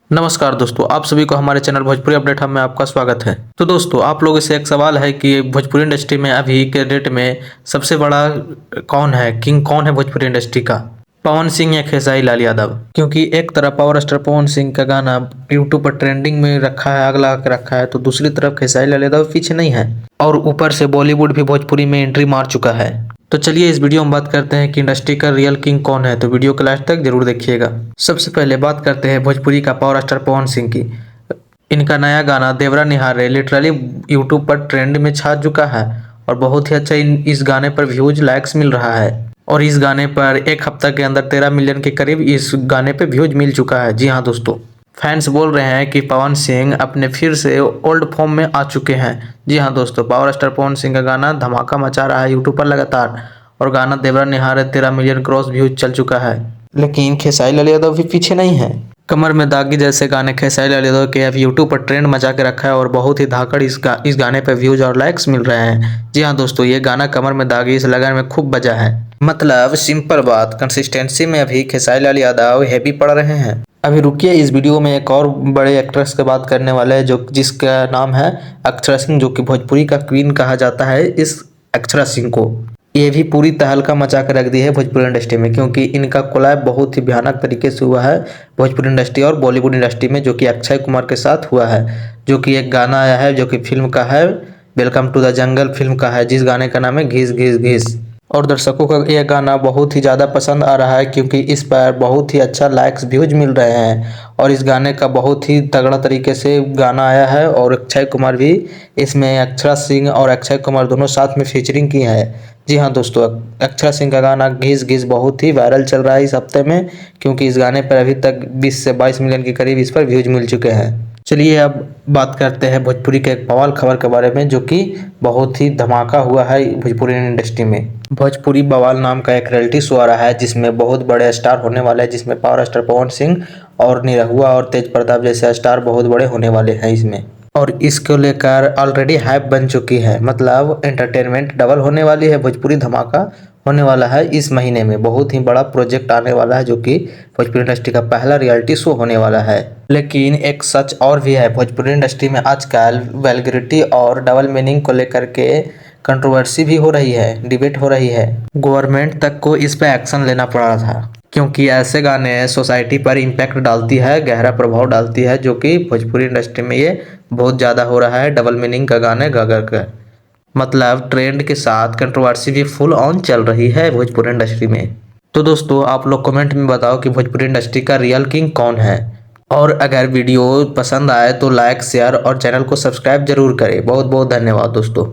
नमस्कार दोस्तों, आप सभी को हमारे चैनल भोजपुरी अपडेट हब में आपका स्वागत है। तो दोस्तों, आप लोगों से एक सवाल है कि भोजपुरी इंडस्ट्री में अभी के डेट में सबसे बड़ा कौन है, किंग कौन है भोजपुरी इंडस्ट्री का, पवन सिंह या खेसारी लाल यादव? क्योंकि एक तरफ पावर स्टार पवन सिंह का गाना यूट्यूब पर ट्रेंडिंग में रखा है, आग लगा के रखा है, तो दूसरी तरफ खेसारी लाल यादव पीछे नहीं है और ऊपर से बॉलीवुड भी भोजपुरी में एंट्री मार चुका है। तो चलिए इस वीडियो में बात करते हैं कि इंडस्ट्री का रियल किंग कौन है, तो वीडियो के लास्ट तक जरूर देखिएगा। सबसे पहले बात करते हैं भोजपुरी का पावर स्टार पवन सिंह की। इनका नया गाना देवरा निहारे लिटरली यूट्यूब पर ट्रेंड में छा चुका है और बहुत ही अच्छा इस गाने पर व्यूज लाइक्स मिल रहा है और इस गाने पर एक हफ्ता के अंदर 13 मिलियन के करीब इस गाने पे व्यूज मिल चुका है। जी हाँ दोस्तों, फैंस बोल रहे हैं कि पवन सिंह अपने फिर से ओल्ड फॉर्म में आ चुके हैं। जी हाँ दोस्तों, पावर स्टार पवन सिंह का गाना धमाका मचा रहा है यूट्यूब पर लगातार और गाना देवरा निहारे 13 मिलियन क्रॉस व्यूज चल चुका है। लेकिन खेसारी लाल यादव भी पीछे नहीं है। कमर में दागी जैसे गाने खेसारी लाल यादव के अब यूट्यूब पर ट्रेंड मचा के रखा है और बहुत ही धाकड़ इस गाने पर व्यूज और लाइक्स मिल रहे हैं। जी हाँ दोस्तों, ये गाना कमर में दागी इस लगन में खूब बजा है। मतलब सिंपल बात, कंसिस्टेंसी में अभी खेसारी लाल यादव हैवी पड़ रहे हैं। अभी रुकिए, इस वीडियो में एक और बड़े एक्ट्रेस की बात करने वाले हैं जो जिसका नाम है अक्षरा सिंह, जो कि भोजपुरी का क्वीन कहा जाता है इस अक्षरा सिंह को। ये भी पूरी तहलका मचा कर रख दी है भोजपुरी इंडस्ट्री में, क्योंकि इनका कोलैब बहुत ही भयानक तरीके से हुआ है भोजपुरी इंडस्ट्री और बॉलीवुड इंडस्ट्री में, जो कि अक्षय कुमार के साथ हुआ है। जो कि एक गाना आया है जो कि फिल्म का है, welcome to the jungle film का है, जिस गाने का नाम है घिस घिस घिस। और दर्शकों को यह गाना बहुत ही ज़्यादा पसंद आ रहा है क्योंकि इस पर बहुत ही अच्छा लाइक्स व्यूज मिल रहे हैं और इस गाने का बहुत ही तगड़ा तरीके से गाना आया है और अक्षय कुमार भी इसमें, अक्षरा सिंह और अक्षय कुमार दोनों साथ में फीचरिंग की है। जी हाँ दोस्तों, अक्षरा सिंह का गाना घिस घिस बहुत ही वायरल चल रहा है इस हफ्ते में, क्योंकि इस गाने पर अभी तक 20 से 22 मिलियन के करीब इस पर व्यूज मिल चुके हैं। चलिए अब बात करते हैं भोजपुरी के एक बवाल खबर के बारे में, जो कि बहुत ही धमाका हुआ है भोजपुरी इंडस्ट्री में। भोजपुरी बवाल नाम का एक रियलिटी शो आ रहा है जिसमें बहुत बड़े स्टार होने वाले हैं, जिसमें पावर स्टार पवन सिंह और निरहुआ और तेज प्रताप जैसे स्टार बहुत बड़े होने वाले हैं इसमें। और इसको लेकर ऑलरेडी हाइप बन चुकी है, मतलब एंटरटेनमेंट डबल होने वाली है, भोजपुरी धमाका होने वाला है इस महीने में। बहुत ही बड़ा प्रोजेक्ट आने वाला है जो कि भोजपुरी इंडस्ट्री का पहला रियलिटी शो होने वाला है। लेकिन एक सच और भी है, भोजपुरी इंडस्ट्री में आजकल वल्गैरिटी और डबल मीनिंग को लेकर के कंट्रोवर्सी भी हो रही है, डिबेट हो रही है। गवर्नमेंट तक को इस पे एक्शन लेना पड़ रहा था, क्योंकि ऐसे गाने सोसाइटी पर इम्पैक्ट डालती है, गहरा प्रभाव डालती है, जो कि भोजपुरी इंडस्ट्री में ये बहुत ज़्यादा हो रहा है। डबल मीनिंग का गाने गा कर मतलब ट्रेंड के साथ कंट्रोवर्सी भी फुल ऑन चल रही है भोजपुरी इंडस्ट्री में। तो दोस्तों, आप लोग कमेंट में बताओ कि भोजपुरी इंडस्ट्री का रियल किंग कौन है, और अगर वीडियो पसंद आए तो लाइक शेयर और चैनल को सब्सक्राइब जरूर करें। बहुत बहुत धन्यवाद दोस्तों।